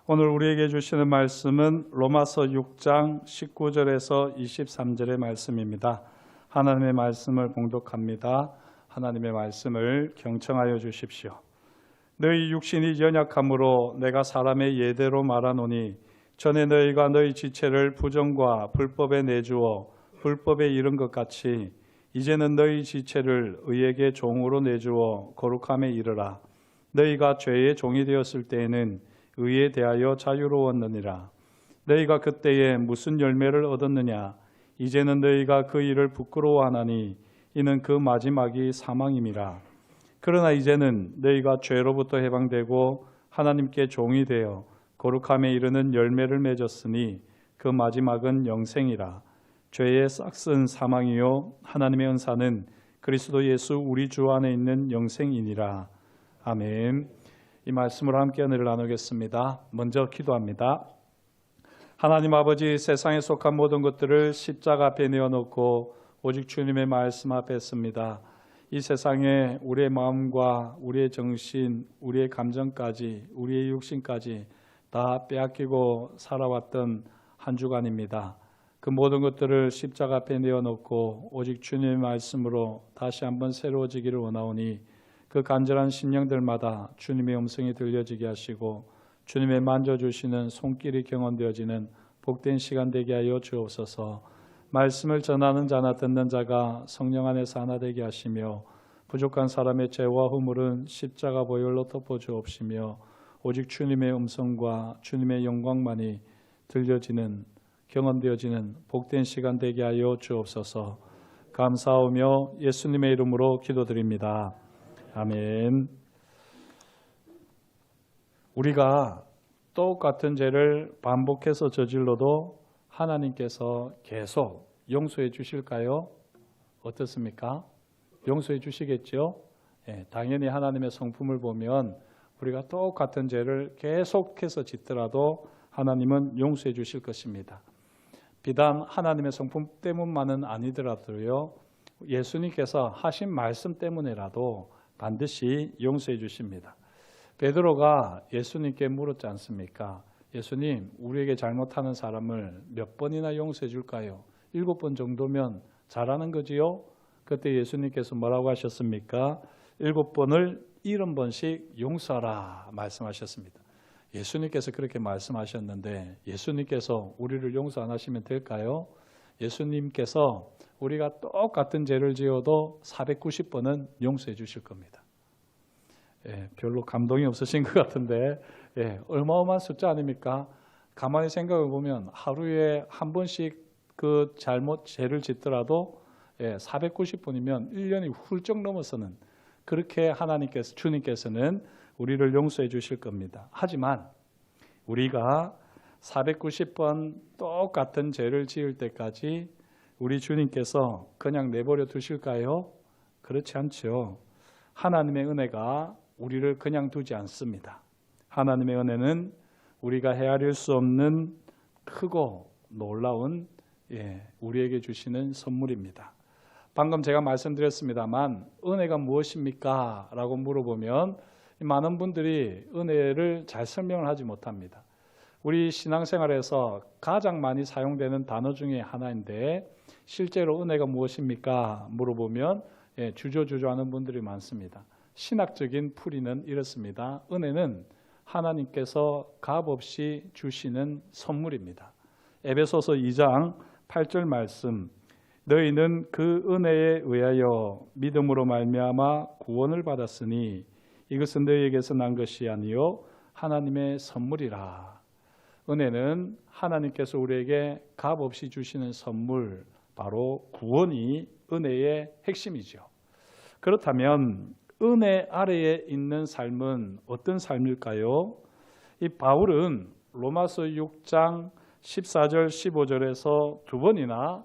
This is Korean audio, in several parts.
오늘 우리에게 주시는 말씀은 로마서 6장 19절에서 23절의 말씀입니다. 하나님의 말씀을 봉독합니다. 하나님의 말씀을 경청하여 주십시오. 너희 육신이 연약함으로 내가 사람의 예대로 말하노니 전에 너희가 너희 지체를 부정과 불법에 내주어 불법에 이른 것 같이 이제는 너희 지체를 의에게 종으로 내주어 거룩함에 이르라. 너희가 죄의 종이 되었을 때에는 의에 대하여 자유로웠느니라. 너희가 그때에 무슨 열매를 얻었느냐? 이제는 너희가 그 일을 부끄러워하나니 이는 그 마지막이 사망임이라. 그러나 이제는 너희가 죄로부터 해방되고 하나님께 종이 되어 거룩함에 이르는 열매를 맺었으니 그 마지막은 영생이라. 죄의 싹은 사망이요 하나님의 은사는 그리스도 예수 우리 주 안에 있는 영생이니라. 아멘. 이 말씀을 함께 은혜를 나누겠습니다. 먼저 기도합니다. 하나님 아버지, 세상에 속한 모든 것들을 십자가 앞에 내어놓고 오직 주님의 말씀 앞에 씁니다. 이 세상에 우리의 마음과 우리의 정신, 우리의 감정까지, 우리의 육신까지 다 빼앗기고 살아왔던 한 주간입니다. 그 모든 것들을 십자가 앞에 내어놓고 오직 주님의 말씀으로 다시 한번 새로워지기를 원하오니 그 간절한 심령들마다 주님의 음성이 들려지게 하시고 주님의 만져주시는 손길이 경험되어지는 복된 시간 되게 하여 주옵소서. 말씀을 전하는 자나 듣는 자가 성령 안에서 하나 되게 하시며 부족한 사람의 죄와 허물은 십자가 보혈로 덮어주옵시며 오직 주님의 음성과 주님의 영광만이 들려지는 경험되어지는 복된 시간 되게 하여 주옵소서. 감사하며 예수님의 이름으로 기도드립니다. 아멘. 우리가 똑같은 죄를 반복해서 저질러도 하나님께서 계속 용서해 주실까요? 어떻습니까? 용서해 주시겠죠? 당연히 하나님의 성품을 보면 우리가 똑같은 죄를 계속해서 짓더라도 하나님은 용서해 주실 것입니다. 비단 하나님의 성품 때문만은 아니더라도요, 예수님께서 하신 말씀 때문에라도 반드시 용서해 주십니다. 베드로가 예수님께 물었지 않습니까? 예수님, 우리에게 잘못하는 사람을 몇 번이나 용서해 줄까요? 7번 정도면 잘하는 거지요? 그때 예수님께서 뭐라고 하셨습니까? 7번을 70번씩 용서하라 말씀하셨습니다. 예수님께서 그렇게 말씀하셨는데 예수님께서 우리를 용서 안 하시면 될까요? 예수님께서 우리가 똑같은 죄를 지어도 490번은 용서해 주실 겁니다. 별로 감동이 없으신 것 같은데 어마어마한 숫자 아닙니까? 가만히 생각해 보면 하루에 한 번씩 그 죄를 짓더라도 490번이면 1년이 훌쩍 넘어서는 그렇게 주님께서는 우리를 용서해 주실 겁니다. 하지만 우리가 490번 똑같은 죄를 지을 때까지 우리 주님께서 그냥 내버려 두실까요? 그렇지 않죠. 하나님의 은혜가 우리를 그냥 두지 않습니다. 하나님의 은혜는 우리가 헤아릴 수 없는 크고 놀라운 우리에게 주시는 선물입니다. 방금 제가 말씀드렸습니다만 은혜가 무엇입니까? 라고 물어보면 많은 분들이 은혜를 잘 설명을 하지 못합니다. 우리 신앙생활에서 가장 많이 사용되는 단어 중에 하나인데 실제로 은혜가 무엇입니까? 물어보면 주저주저하는 분들이 많습니다. 신학적인 풀이는 이렇습니다. 은혜는 하나님께서 값없이 주시는 선물입니다. 에베소서 2장 8절 말씀, 너희는 그 은혜에 의하여 믿음으로 말미암아 구원을 받았으니 이것은 너희에게서 난 것이 아니요 하나님의 선물이라. 은혜는 하나님께서 우리에게 값없이 주시는 선물, 바로 구원이 은혜의 핵심이죠. 그렇다면 은혜 아래에 있는 삶은 어떤 삶일까요? 이 바울은 로마서 6장 14절 15절에서 두 번이나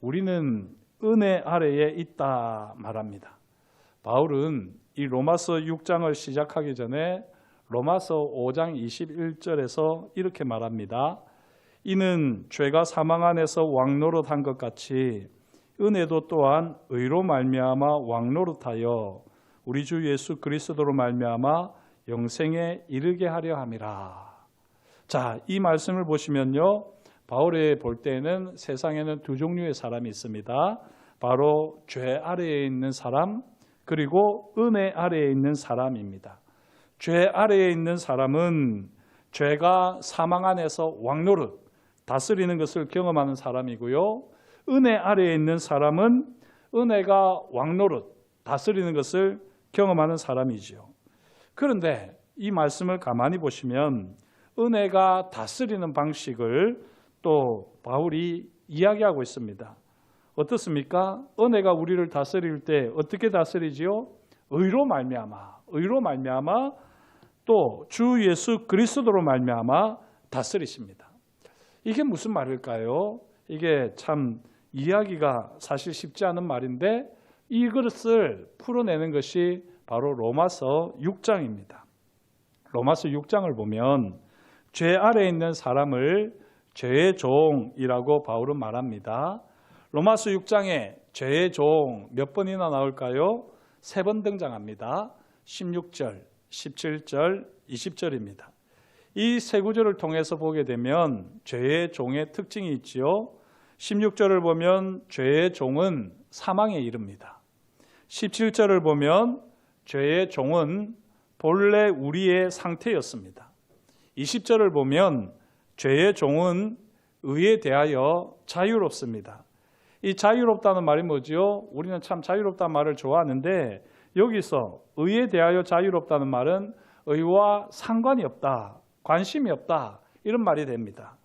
우리는 은혜 아래에 있다 말합니다. 바울은 이 로마서 6장을 시작하기 전에 로마서 5장 21절에서 이렇게 말합니다. 이는 죄가 사망 안에서 왕노릇한 것 같이 은혜도 또한 의로 말미암아 왕노릇하여 우리 주 예수 그리스도로 말미암아 영생에 이르게 하려 함이라. 자, 이 말씀을 보시면요, 바울이 볼 때는 세상에는 두 종류의 사람이 있습니다. 바로 죄 아래에 있는 사람, 그리고 은혜 아래에 있는 사람입니다. 죄 아래에 있는 사람은 죄가 사망 안에서 왕노릇 다스리는 것을 경험하는 사람이고요. 은혜 아래에 있는 사람은 은혜가 왕노릇 다스리는 것을 경험하는 사람이지요. 그런데 이 말씀을 가만히 보시면 은혜가 다스리는 방식을 또 바울이 이야기하고 있습니다. 어떻습니까? 은혜가 우리를 다스릴 때 어떻게 다스리지요? 의로 말미암아 또 주 예수 그리스도로 말미암아 다스리십니다. 이게 무슨 말일까요? 이게 참 이야기가 사실 쉽지 않은 말인데 이것을 풀어내는 것이 바로 로마서 6장입니다. 로마서 6장을 보면 죄 아래에 있는 사람을 죄의 종이라고 바울은 말합니다. 로마서 6장에 죄의 종 몇 번이나 나올까요? 3번 등장합니다. 16절, 17절, 20절입니다. 이 세 구절을 통해서 보게 되면 죄의 종의 특징이 있지요. 16절을 보면 죄의 종은 사망에 이릅니다. 17절을 보면 죄의 종은 본래 우리의 상태였습니다. 20절을 보면 죄의 종은 의에 대하여 자유롭습니다. 이 자유롭다는 말이 뭐지요? 우리는 참 자유롭다는 말을 좋아하는데 여기서 의에 대하여 자유롭다는 말은 의와 상관이 없다, 관심이 없다 이런 말이 됩니다.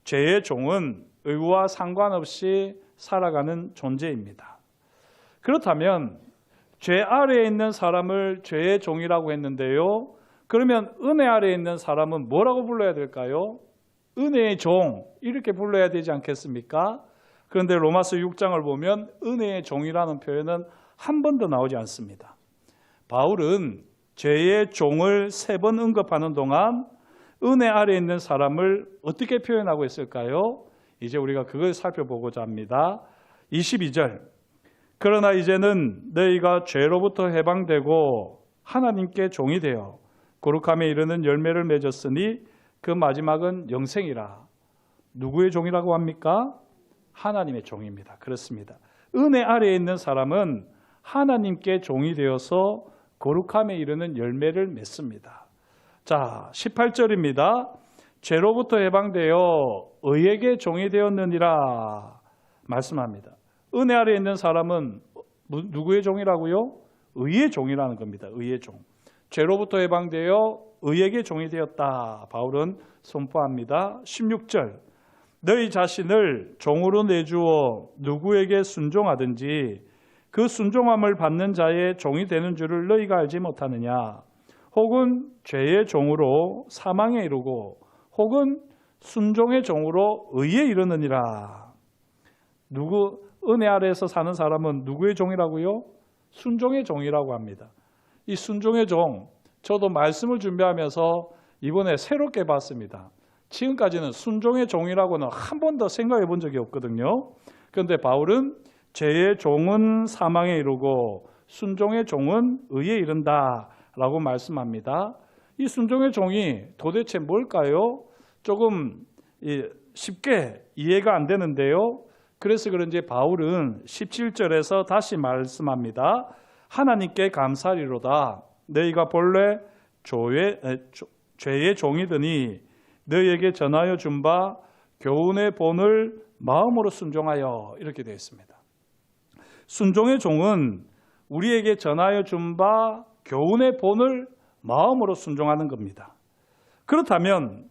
죄의 종은 의와 상관없이 살아가는 존재입니다. 그렇다면 죄 아래에 있는 사람을 죄의 종이라고 했는데요. 그러면 은혜 아래에 있는 사람은 뭐라고 불러야 될까요? 은혜의 종 이렇게 불러야 되지 않겠습니까? 그런데 로마서 6장을 보면 은혜의 종이라는 표현은 한 번도 나오지 않습니다. 바울은 죄의 종을 3번 언급하는 동안 은혜 아래에 있는 사람을 어떻게 표현하고 있을까요? 이제 우리가 그걸 살펴보고자 합니다. 22절. 그러나 이제는 너희가 죄로부터 해방되고 하나님께 종이 되어 거룩함에 이르는 열매를 맺었으니 그 마지막은 영생이라. 누구의 종이라고 합니까? 하나님의 종입니다. 그렇습니다. 은혜 아래에 있는 사람은 하나님께 종이 되어서 거룩함에 이르는 열매를 맺습니다. 자, 18절입니다. 죄로부터 해방되어 의에게 종이 되었느니라 말씀합니다. 은혜 아래에 있는 사람은 누구의 종이라고요? 의의 종이라는 겁니다. 의의 종. 죄로부터 해방되어 의에게 종이 되었다. 바울은 선포합니다. 16절. 너희 자신을 종으로 내주어 누구에게 순종하든지 그 순종함을 받는 자의 종이 되는 줄을 너희가 알지 못하느냐. 혹은 죄의 종으로 사망에 이르고 혹은 순종의 종으로 의에 이르느니라. 은혜 아래에서 사는 사람은 누구의 종이라고요? 순종의 종이라고 합니다. 이 순종의 종, 저도 말씀을 준비하면서 이번에 새롭게 봤습니다. 지금까지는 순종의 종이라고는 한 번도 생각해 본 적이 없거든요. 그런데 바울은 죄의 종은 사망에 이르고 순종의 종은 의에 이른다라고 말씀합니다. 이 순종의 종이 도대체 뭘까요? 조금 쉽게 이해가 안 되는데요. 그래서 그런지 바울은 17절에서 다시 말씀합니다. 하나님께 감사리로다. 너희가 본래 죄의 종이더니 너희에게 전하여 준 바 교훈의 본을 마음으로 순종하여 이렇게 되어 있습니다. 순종의 종은 우리에게 전하여 준 바 교훈의 본을 마음으로 순종하는 겁니다. 그렇다면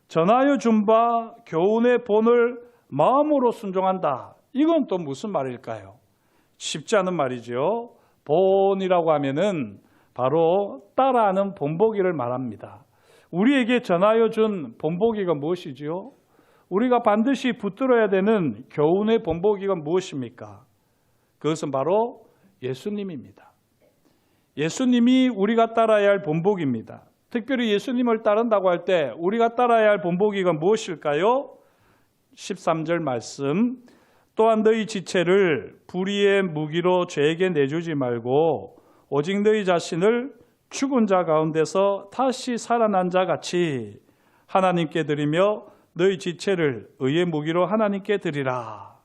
전하여 준 바 교훈의 본을 마음으로 순종한다. 이건 또 무슨 말일까요? 쉽지 않은 말이죠. 본이라고 하면은 바로 따라하는 본보기를 말합니다. 우리에게 전하여 준 본보기가 무엇이지요? 우리가 반드시 붙들어야 되는 교훈의 본보기가 무엇입니까? 그것은 바로 예수님입니다. 예수님이 우리가 따라야 할 본보기입니다. 특별히 예수님을 따른다고 할 때 우리가 따라야 할 본보기가 무엇일까요? 13절 말씀. 또한 너희 지체를 불의의 무기로 죄에게 내주지 말고 오직 너희 자신을 죽은 자 가운데서 다시 살아난 자 같이 하나님께 드리며 너희 지체를 의의 무기로 하나님께 드리라.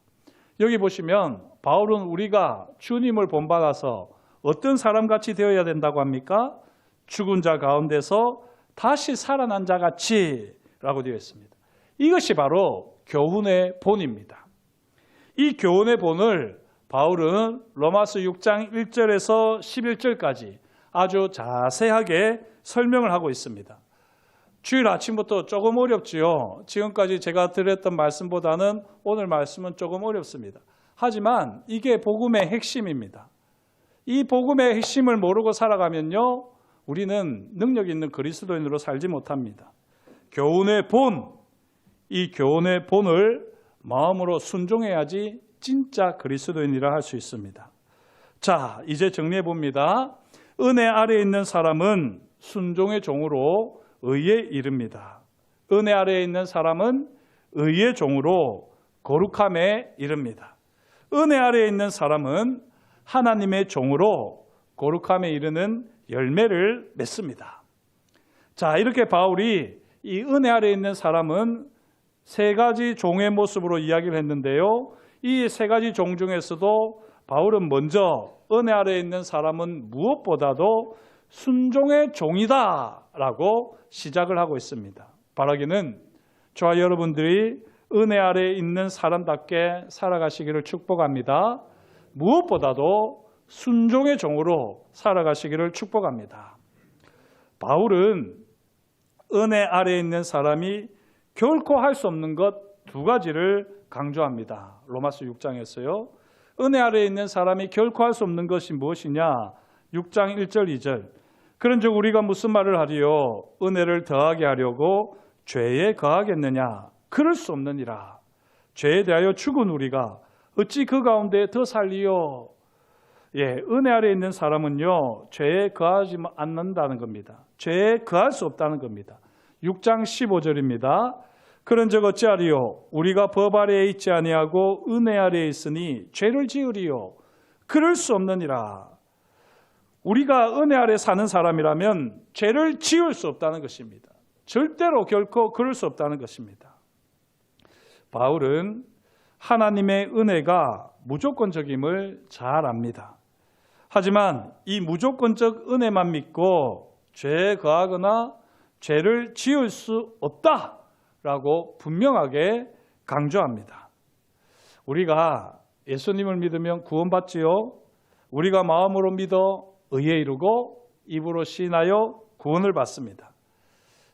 여기 보시면 바울은 우리가 주님을 본받아서 어떤 사람같이 되어야 된다고 합니까? 죽은 자 가운데서 다시 살아난 자같이 라고 되어 있습니다. 이것이 바로 교훈의 본입니다. 이 교훈의 본을 바울은 로마서 6장 1절에서 11절까지 아주 자세하게 설명을 하고 있습니다. 주일 아침부터 조금 어렵지요. 지금까지 제가 드렸던 말씀보다는 오늘 말씀은 조금 어렵습니다. 하지만 이게 복음의 핵심입니다. 이 복음의 핵심을 모르고 살아가면요, 우리는 능력 있는 그리스도인으로 살지 못합니다. 교훈의 본, 이 교훈의 본을 마음으로 순종해야지 진짜 그리스도인이라 할 수 있습니다. 자, 이제 정리해 봅니다. 은혜 아래에 있는 사람은 순종의 종으로 의에 이릅니다. 은혜 아래에 있는 사람은 의의 종으로 거룩함에 이릅니다. 은혜 아래에 있는 사람은 하나님의 종으로 거룩함에 이르는 열매를 맺습니다. 자, 이렇게 바울이 이 은혜 아래에 있는 사람은 세 가지 종의 모습으로 이야기를 했는데요. 이 세 가지 종 중에서도 바울은 먼저 은혜 아래에 있는 사람은 무엇보다도 순종의 종이다 라고 시작을 하고 있습니다. 바라기는 저와 여러분들이 은혜 아래에 있는 사람답게 살아가시기를 축복합니다. 무엇보다도 순종의 종으로 살아가시기를 축복합니다. 바울은 은혜 아래에 있는 사람이 결코 할 수 없는 것 두 가지를 강조합니다. 로마서 6장에서요. 은혜 아래에 있는 사람이 결코 할 수 없는 것이 무엇이냐? 6장 1절 2절. 그런즉 우리가 무슨 말을 하리요? 은혜를 더하게 하려고 죄에 거하겠느냐? 그럴 수 없느니라. 죄에 대하여 죽은 우리가 어찌 그 가운데 더 살리요? 예, 은혜 아래에 있는 사람은요, 죄에 거하지 않는다는 겁니다. 죄에 거할 수 없다는 겁니다. 6장 15절입니다. 그런즉 어찌하리요? 우리가 법 아래에 있지 아니하고 은혜 아래에 있으니 죄를 지으리요? 그럴 수 없느니라. 우리가 은혜 아래 사는 사람이라면 죄를 지을 수 없다는 것입니다. 절대로 결코 그럴 수 없다는 것입니다. 바울은 하나님의 은혜가 무조건적임을 잘 압니다. 하지만 이 무조건적 은혜만 믿고 죄에 거하거나 죄를 지을 수 없다라고 분명하게 강조합니다. 우리가 예수님을 믿으면 구원받지요. 우리가 마음으로 믿어 의에 이르고 입으로 시인하여 구원을 받습니다.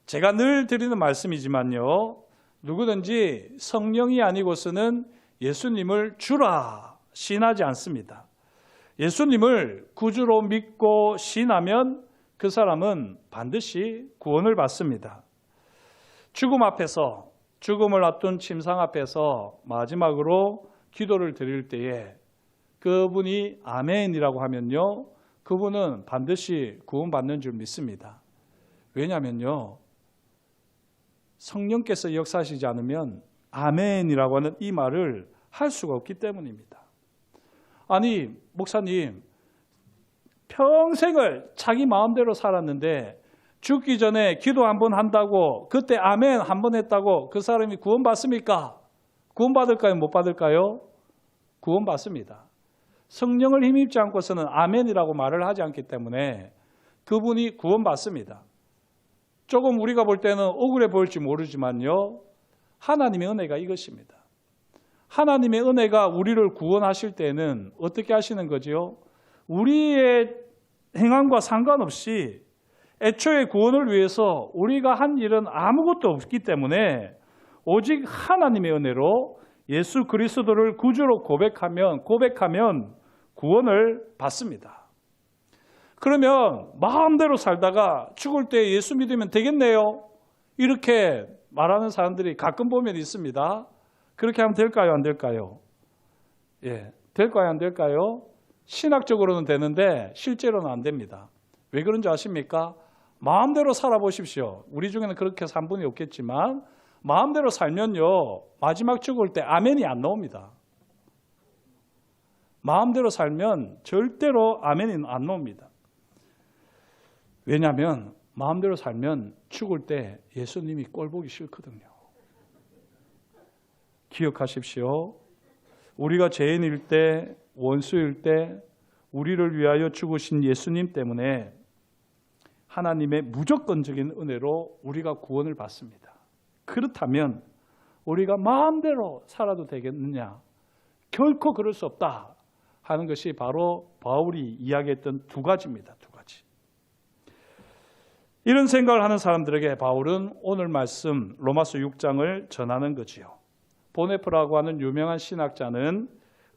제가 늘 드리는 말씀이지만요. 누구든지 성령이 아니고서는 예수님을 주라 시인하지 않습니다. 예수님을 구주로 믿고 시인하면 그 사람은 반드시 구원을 받습니다. 죽음 앞에서, 죽음을 앞둔 침상 앞에서 마지막으로 기도를 드릴 때에 그분이 아멘이라고 하면요, 그분은 반드시 구원받는 줄 믿습니다. 왜냐하면요, 성령께서 역사하시지 않으면 아멘이라고 하는 이 말을 할 수가 없기 때문입니다. 아니, 목사님, 평생을 자기 마음대로 살았는데 죽기 전에 기도 한 번 한다고, 그때 아멘 한 번 했다고 그 사람이 구원받습니까? 구원받을까요? 못 받을까요? 구원받습니다. 성령을 힘입지 않고서는 아멘이라고 말을 하지 않기 때문에 그분이 구원받습니다. 조금 우리가 볼 때는 억울해 보일지 모르지만요, 하나님의 은혜가 이것입니다. 하나님의 은혜가 우리를 구원하실 때는 어떻게 하시는 거지요? 우리의 행함과 상관없이 애초에 구원을 위해서 우리가 한 일은 아무것도 없기 때문에 오직 하나님의 은혜로 예수 그리스도를 구주로 고백하면 구원을 받습니다. 그러면 마음대로 살다가 죽을 때 예수 믿으면 되겠네요, 이렇게 말하는 사람들이 가끔 보면 있습니다. 그렇게 하면 될까요? 안 될까요? 예, 될까요? 안 될까요? 신학적으로는 되는데 실제로는 안 됩니다. 왜 그런지 아십니까? 마음대로 살아보십시오. 우리 중에는 그렇게 산 분이 없겠지만 마음대로 살면요, 마지막 죽을 때 아멘이 안 나옵니다. 마음대로 살면 절대로 아멘이 안 나옵니다. 왜냐하면 마음대로 살면 죽을 때 예수님이 꼴 보기 싫거든요. 기억하십시오. 우리가 죄인일 때, 원수일 때 우리를 위하여 죽으신 예수님 때문에 하나님의 무조건적인 은혜로 우리가 구원을 받습니다. 그렇다면 우리가 마음대로 살아도 되겠느냐? 결코 그럴 수 없다 하는 것이 바로 바울이 이야기했던 두 가지입니다. 두 가지. 이런 생각을 하는 사람들에게 바울은 오늘 말씀 로마서 6장을 전하는 거지요. 보네프라고 하는 유명한 신학자는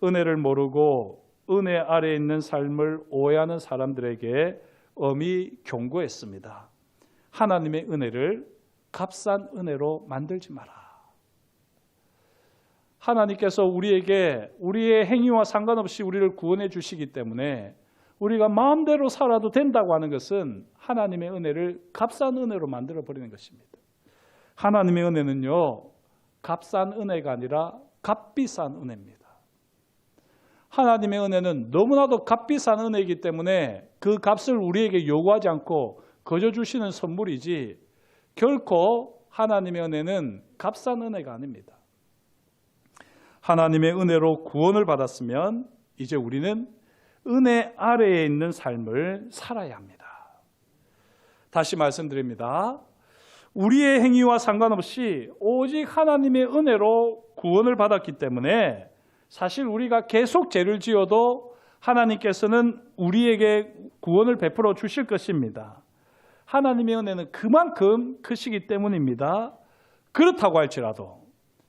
은혜를 모르고 은혜 아래에 있는 삶을 오해하는 사람들에게 엄히 경고했습니다. 하나님의 은혜를 값싼 은혜로 만들지 마라. 하나님께서 우리에게 우리의 행위와 상관없이 우리를 구원해 주시기 때문에 우리가 마음대로 살아도 된다고 하는 것은 하나님의 은혜를 값싼 은혜로 만들어 버리는 것입니다. 하나님의 은혜는요, 값싼 은혜가 아니라 값비싼 은혜입니다. 하나님의 은혜는 너무나도 값비싼 은혜이기 때문에 그 값을 우리에게 요구하지 않고 거저 주시는 선물이지 결코 하나님의 은혜는 값싼 은혜가 아닙니다. 하나님의 은혜로 구원을 받았으면 이제 우리는 은혜 아래에 있는 삶을 살아야 합니다. 다시 말씀드립니다. 우리의 행위와 상관없이 오직 하나님의 은혜로 구원을 받았기 때문에 사실 우리가 계속 죄를 지어도 하나님께서는 우리에게 구원을 베풀어 주실 것입니다. 하나님의 은혜는 그만큼 크시기 때문입니다. 그렇다고 할지라도,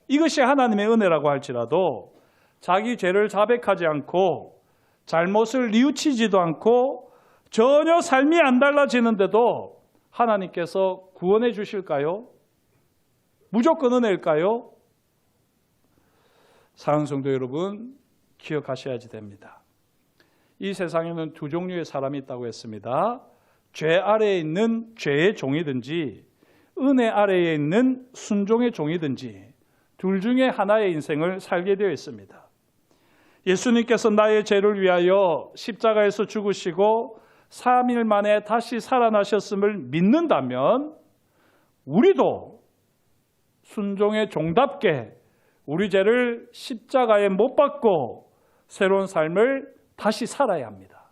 이것이 하나님의 은혜라고 할지라도 자기 죄를 자백하지 않고 잘못을 뉘우치지도 않고 전혀 삶이 안 달라지는데도 하나님께서 구원해 주실까요? 무조건 은혜일까요? 사랑하는 성도 여러분, 기억하셔야지 됩니다. 이 세상에는 두 종류의 사람이 있다고 했습니다. 죄 아래에 있는 죄의 종이든지 은혜 아래에 있는 순종의 종이든지 둘 중에 하나의 인생을 살게 되어 있습니다. 예수님께서 나의 죄를 위하여 십자가에서 죽으시고 3일 만에 다시 살아나셨음을 믿는다면 우리도 순종의 종답게 우리 죄를 십자가에 못 박고 새로운 삶을 다시 살아야 합니다.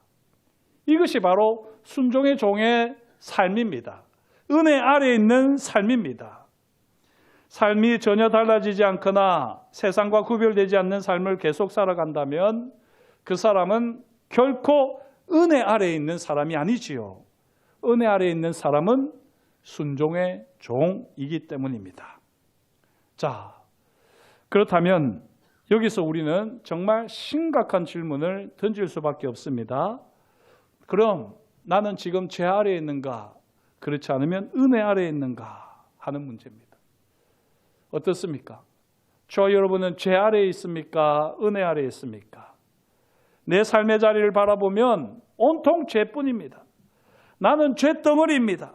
이것이 바로 순종의 종의 삶입니다. 은혜 아래에 있는 삶입니다. 삶이 전혀 달라지지 않거나 세상과 구별되지 않는 삶을 계속 살아간다면 그 사람은 결코 은혜 아래에 있는 사람이 아니지요. 은혜 아래에 있는 사람은 순종의 종이기 때문입니다. 자, 그렇다면 여기서 우리는 정말 심각한 질문을 던질 수밖에 없습니다. 그럼 나는 지금 죄 아래에 있는가? 그렇지 않으면 은혜 아래에 있는가? 하는 문제입니다. 어떻습니까? 저와 여러분은 죄 아래에 있습니까? 은혜 아래에 있습니까? 내 삶의 자리를 바라보면 온통 죄뿐입니다. 나는 죄덩어리입니다.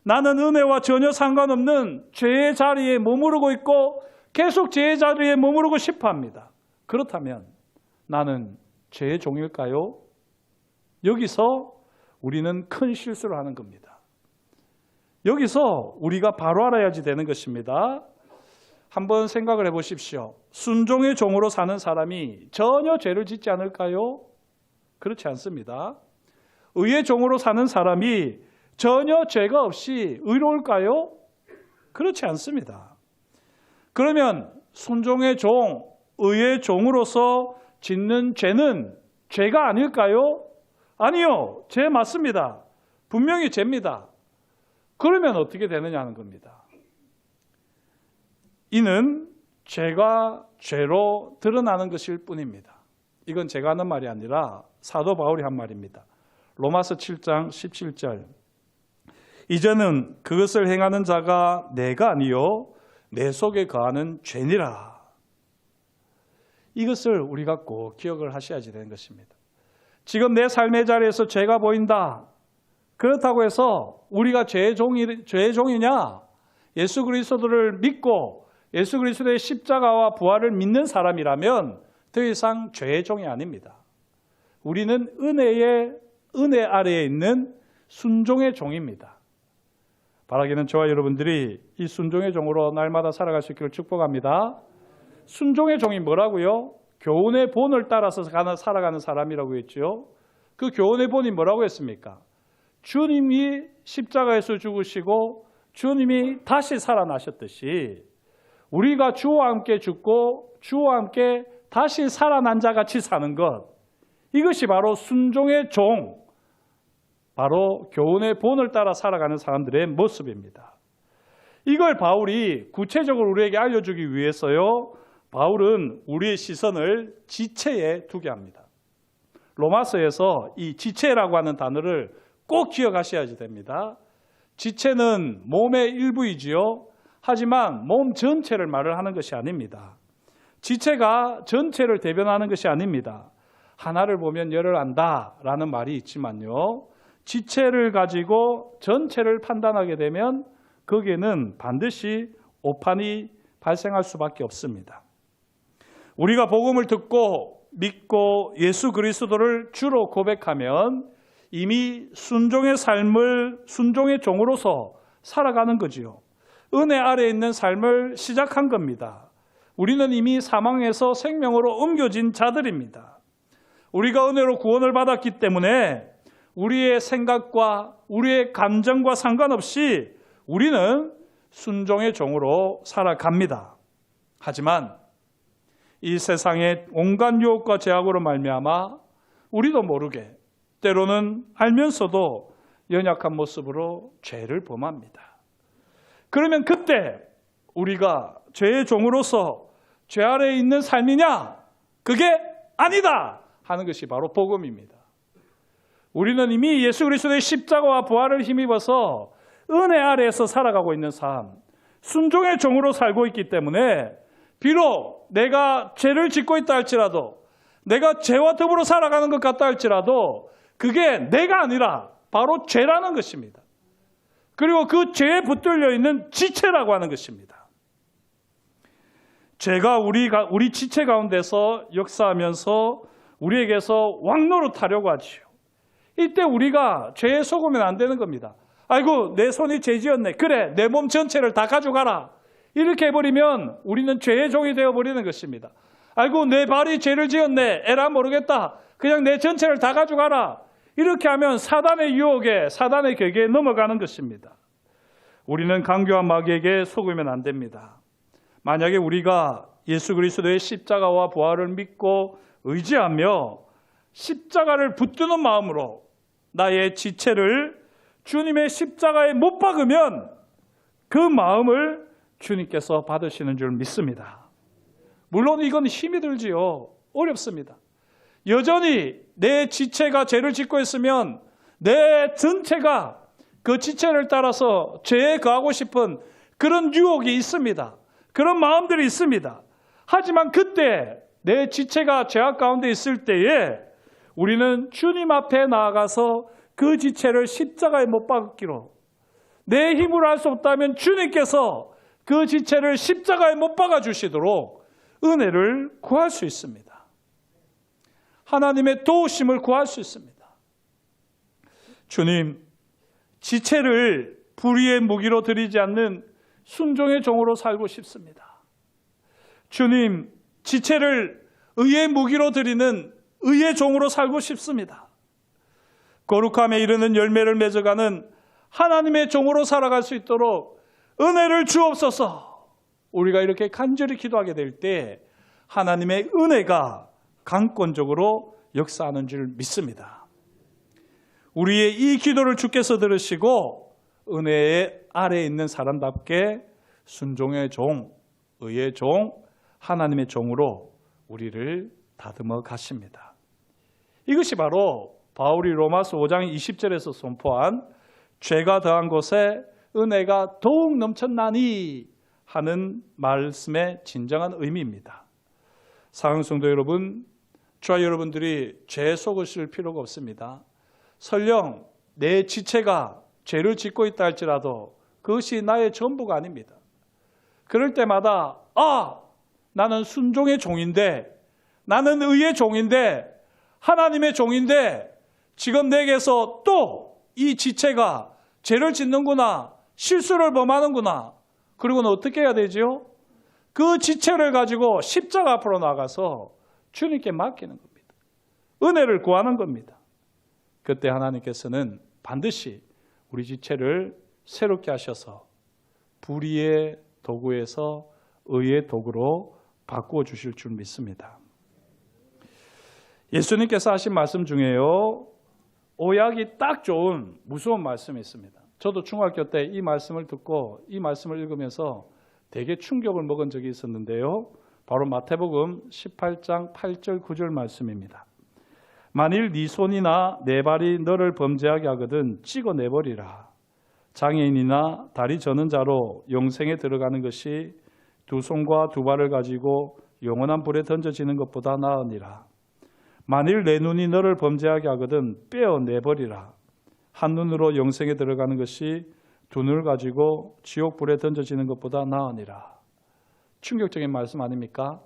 나는 은혜와 전혀 상관없는 죄의 자리에 머무르고 있고 계속 죄의 자리에 머무르고 싶어 합니다. 그렇다면 나는 죄의 종일까요? 여기서 우리는 큰 실수를 하는 겁니다. 여기서 우리가 바로 알아야지 되는 것입니다. 한번 생각을 해보십시오. 순종의 종으로 사는 사람이 전혀 죄를 짓지 않을까요? 그렇지 않습니다. 의의 종으로 사는 사람이 전혀 죄가 없이 의로울까요? 그렇지 않습니다. 그러면 순종의 종, 의의 종으로서 짓는 죄는 죄가 아닐까요? 아니요, 죄 맞습니다. 분명히 죄입니다. 그러면 어떻게 되느냐는 겁니다. 이는 죄가 죄로 드러나는 것일 뿐입니다. 이건 제가 하는 말이 아니라 사도 바울이 한 말입니다. 로마서 7장 17절. 이제는 그것을 행하는 자가 내가 아니요 내 속에 거하는 죄니라. 이것을 우리가 꼭 기억을 하셔야지 되는 것입니다. 지금 내 삶의 자리에서 죄가 보인다. 그렇다고 해서 우리가 죄의 종이냐? 예수 그리스도를 믿고 예수 그리스도의 십자가와 부활을 믿는 사람이라면 더 이상 죄의 종이 아닙니다. 우리는 은혜 아래에 있는 순종의 종입니다. 바라기는 저와 여러분들이 이 순종의 종으로 날마다 살아갈 수 있기를 축복합니다. 순종의 종이 뭐라고요? 교훈의 본을 따라서 살아가는 사람이라고 했죠. 그 교훈의 본이 뭐라고 했습니까? 주님이 십자가에서 죽으시고 주님이 다시 살아나셨듯이 우리가 주와 함께 죽고 주와 함께 다시 살아난 자 같이 사는 것, 이것이 바로 순종의 종, 바로 교훈의 본을 따라 살아가는 사람들의 모습입니다. 이걸 바울이 구체적으로 우리에게 알려주기 위해서요, 바울은 우리의 시선을 지체에 두게 합니다. 로마서에서 이 지체라고 하는 단어를 꼭 기억하셔야 됩니다. 지체는 몸의 일부이지요. 하지만 몸 전체를 말을 하는 것이 아닙니다. 지체가 전체를 대변하는 것이 아닙니다. 하나를 보면 열을 안다라는 말이 있지만요, 지체를 가지고 전체를 판단하게 되면 거기에는 반드시 오판이 발생할 수밖에 없습니다. 우리가 복음을 듣고 믿고 예수 그리스도를 주로 고백하면 이미 순종의 삶을 순종의 종으로서 살아가는 거지요. 은혜 아래에 있는 삶을 시작한 겁니다. 우리는 이미 사망에서 생명으로 옮겨진 자들입니다. 우리가 은혜로 구원을 받았기 때문에 우리의 생각과 우리의 감정과 상관없이 우리는 순종의 종으로 살아갑니다. 하지만 이 세상의 온갖 유혹과 제약으로 말미암아 우리도 모르게 때로는 알면서도 연약한 모습으로 죄를 범합니다. 그러면 그때 우리가 죄의 종으로서 죄 아래에 있는 삶이냐? 그게 아니다 하는 것이 바로 복음입니다. 우리는 이미 예수 그리스도의 십자가와 부활을 힘입어서 은혜 아래에서 살아가고 있는 삶, 순종의 종으로 살고 있기 때문에 비록 내가 죄를 짓고 있다 할지라도, 내가 죄와 더불어 살아가는 것 같다 할지라도 그게 내가 아니라 바로 죄라는 것입니다. 그리고 그 죄에 붙들려 있는 지체라고 하는 것입니다. 죄가 우리 지체 가운데서 역사하면서 우리에게서 왕노릇하려고 하지요. 이때 우리가 죄에 속으면 안 되는 겁니다. 아이고, 내 손이 죄지었네. 그래, 내 몸 전체를 다 가져가라. 이렇게 해버리면 우리는 죄의 종이 되어버리는 것입니다. 아이고, 내 발이 죄를 지었네. 에라 모르겠다. 그냥 내 전체를 다 가져가라. 이렇게 하면 사단의 유혹에, 사단의 격에 넘어가는 것입니다. 우리는 강교한 마귀에게 속으면 안 됩니다. 만약에 우리가 예수 그리스도의 십자가와 부활을 믿고 의지하며 십자가를 붙드는 마음으로 나의 지체를 주님의 십자가에 못 박으면 그 마음을 주님께서 받으시는 줄 믿습니다. 물론 이건 힘이 들지요. 어렵습니다. 여전히 내 지체가 죄를 짓고 있으면 내 전체가 그 지체를 따라서 죄에 거하고 싶은 그런 유혹이 있습니다. 그런 마음들이 있습니다. 하지만 그때 내 지체가 죄악 가운데 있을 때에 우리는 주님 앞에 나아가서 그 지체를 십자가에 못 박기로, 내 힘으로 할 수 없다면 주님께서 그 지체를 십자가에 못 박아 주시도록 은혜를 구할 수 있습니다. 하나님의 도우심을 구할 수 있습니다. 주님, 지체를 불의의 무기로 드리지 않는 순종의 종으로 살고 싶습니다. 주님, 지체를 의의 무기로 드리는 의의 종으로 살고 싶습니다. 거룩함에 이르는 열매를 맺어가는 하나님의 종으로 살아갈 수 있도록 은혜를 주옵소서. 우리가 이렇게 간절히 기도하게 될 때 하나님의 은혜가 강권적으로 역사하는 줄 믿습니다. 우리의 이 기도를 주께서 들으시고 은혜의 아래에 있는 사람답게 순종의 종, 의의 종, 하나님의 종으로 우리를 다듬어 가십니다. 이것이 바로 바울이 로마서 5장 20절에서 선포한 죄가 더한 곳에 은혜가 더욱 넘쳤나니 하는 말씀의 진정한 의미입니다. 사랑하는 성도 여러분, 저와 여러분들이 죄에 속으실 필요가 없습니다. 설령 내 지체가 죄를 짓고 있다 할지라도 그것이 나의 전부가 아닙니다. 그럴 때마다 나는 순종의 종인데, 나는 의의 종인데, 하나님의 종인데 지금 내게서 또 이 지체가 죄를 짓는구나, 실수를 범하는구나. 그리고는 어떻게 해야 되죠? 그 지체를 가지고 십자가 앞으로 나가서 주님께 맡기는 겁니다. 은혜를 구하는 겁니다. 그때 하나님께서는 반드시 우리 지체를 새롭게 하셔서 불의의 도구에서 의의 도구로 바꾸어 주실 줄 믿습니다. 예수님께서 하신 말씀 중에요, 오약이 딱 좋은 무서운 말씀이 있습니다. 저도 중학교 때 이 말씀을 듣고 이 말씀을 읽으면서 되게 충격을 먹은 적이 있었는데요. 바로 마태복음 18장 8절 9절 말씀입니다. 만일 네 손이나 네 발이 너를 범죄하게 하거든 찍어내버리라. 장애인이나 다리 저는 자로 영생에 들어가는 것이 두 손과 두 발을 가지고 영원한 불에 던져지는 것보다 나으니라. 만일 내 눈이 너를 범죄하게 하거든 빼어내버리라. 한 눈으로 영생에 들어가는 것이 두 눈을 가지고 지옥 불에 던져지는 것보다 나으니라. 충격적인 말씀 아닙니까?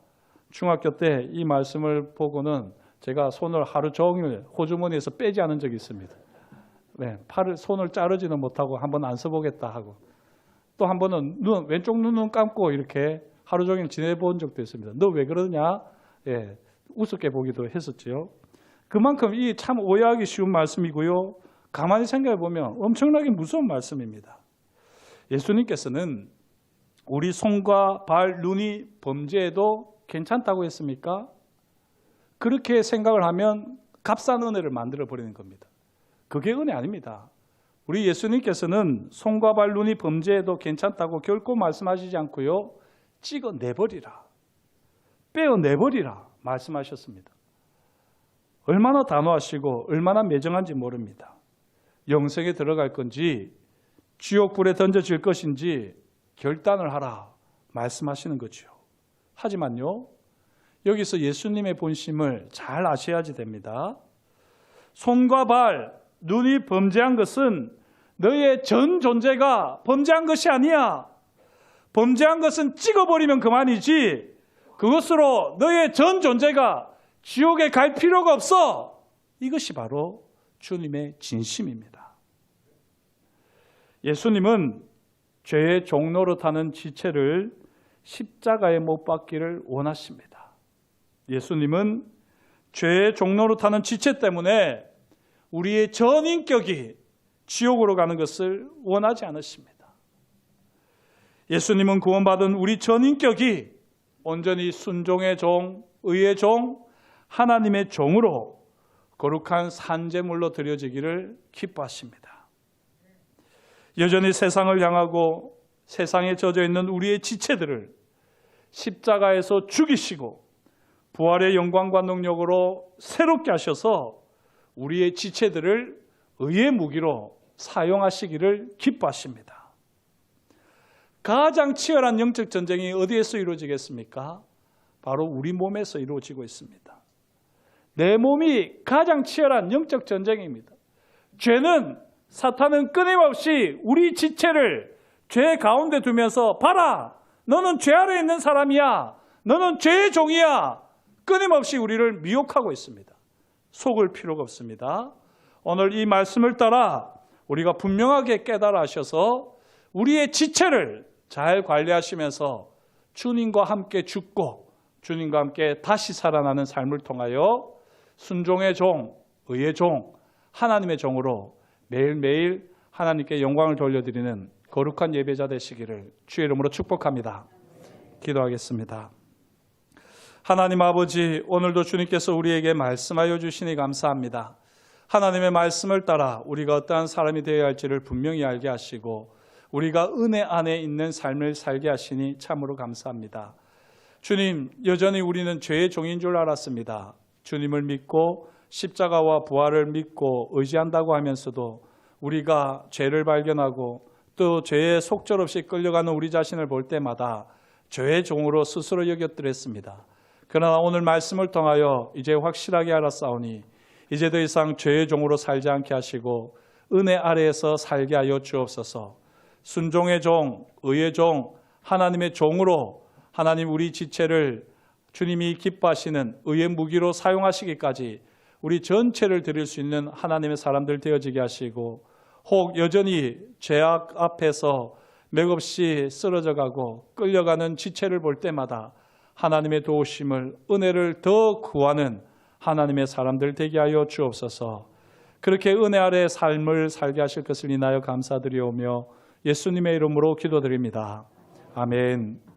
중학교 때 이 말씀을 보고는 제가 손을 하루 종일 호주머니에서 빼지 않은 적이 있습니다. 네, 손을 자르지는 못하고 한번 안 써보겠다 하고, 또 한 번은 왼쪽 눈은 감고 이렇게 하루 종일 지내본 적도 있습니다. 너 왜 그러냐? 예, 우습게 보기도 했었지요. 그만큼 이 참 오해하기 쉬운 말씀이고요. 가만히 생각해 보면 엄청나게 무서운 말씀입니다. 예수님께서는 우리 손과 발, 눈이 범죄해도 괜찮다고 했습니까? 그렇게 생각을 하면 값싼 은혜를 만들어 버리는 겁니다. 그게 은혜 아닙니다. 우리 예수님께서는 손과 발, 눈이 범죄해도 괜찮다고 결코 말씀하시지 않고요, 찍어내버리라, 빼어내버리라 말씀하셨습니다. 얼마나 단호하시고 얼마나 매정한지 모릅니다. 영생에 들어갈 건지 지옥불에 던져질 것인지 결단을 하라 말씀하시는 거죠. 하지만요, 여기서 예수님의 본심을 잘 아셔야지 됩니다. 손과 발, 눈이 범죄한 것은 너의 전 존재가 범죄한 것이 아니야. 범죄한 것은 찍어버리면 그만이지 그것으로 너의 전 존재가 지옥에 갈 필요가 없어. 이것이 바로 주님의 진심입니다. 예수님은 죄의 종노릇하는 지체를 십자가에 못 박기를 원하십니다. 예수님은 죄의 종노릇하는 지체 때문에 우리의 전 인격이 지옥으로 가는 것을 원하지 않으십니다. 예수님은 구원받은 우리 전 인격이 온전히 순종의 종, 의의 종, 하나님의 종으로 거룩한 산제물로 드려지기를 기뻐하십니다. 여전히 세상을 향하고 세상에 젖어 있는 우리의 지체들을 십자가에서 죽이시고 부활의 영광과 능력으로 새롭게 하셔서 우리의 지체들을 의의 무기로 사용하시기를 기뻐하십니다. 가장 치열한 영적 전쟁이 어디에서 이루어지겠습니까? 바로 우리 몸에서 이루어지고 있습니다. 내 몸이 가장 치열한 영적 전쟁입니다. 사탄은 끊임없이 우리 지체를 죄 가운데 두면서 봐라, 너는 죄 아래 있는 사람이야, 너는 죄의 종이야, 끊임없이 우리를 미혹하고 있습니다. 속을 필요가 없습니다. 오늘 이 말씀을 따라 우리가 분명하게 깨달아 하셔서 우리의 지체를 잘 관리하시면서 주님과 함께 죽고 주님과 함께 다시 살아나는 삶을 통하여 순종의 종, 의의 종, 하나님의 종으로 매일매일 하나님께 영광을 돌려드리는 거룩한 예배자 되시기를 주의 이름으로 축복합니다. 기도하겠습니다. 하나님 아버지, 오늘도 주님께서 우리에게 말씀하여 주시니 감사합니다. 하나님의 말씀을 따라 우리가 어떠한 사람이 되어야 할지를 분명히 알게 하시고 우리가 은혜 안에 있는 삶을 살게 하시니 참으로 감사합니다. 주님, 여전히 우리는 죄의 종인 줄 알았습니다. 주님을 믿고 십자가와 부활을 믿고 의지한다고 하면서도 우리가 죄를 발견하고 또 죄에 속절없이 끌려가는 우리 자신을 볼 때마다 죄의 종으로 스스로 여겼더랬습니다. 그러나 오늘 말씀을 통하여 이제 확실하게 알았사오니 이제 더 이상 죄의 종으로 살지 않게 하시고 은혜 아래에서 살게 하여 주옵소서. 순종의 종, 의의 종, 하나님의 종으로 하나님 우리 지체를 주님이 기뻐하시는 의의 무기로 사용하시기까지 우리 전체를 드릴 수 있는 하나님의 사람들 되어지게 하시고 혹 여전히 죄악 앞에서 맥없이 쓰러져 가고 끌려가는 지체를 볼 때마다 하나님의 도우심을, 은혜를 더 구하는 하나님의 사람들 되게 하여 주옵소서. 그렇게 은혜 아래 삶을 살게 하실 것을 인하여 감사드리오며 예수님의 이름으로 기도드립니다. 아멘.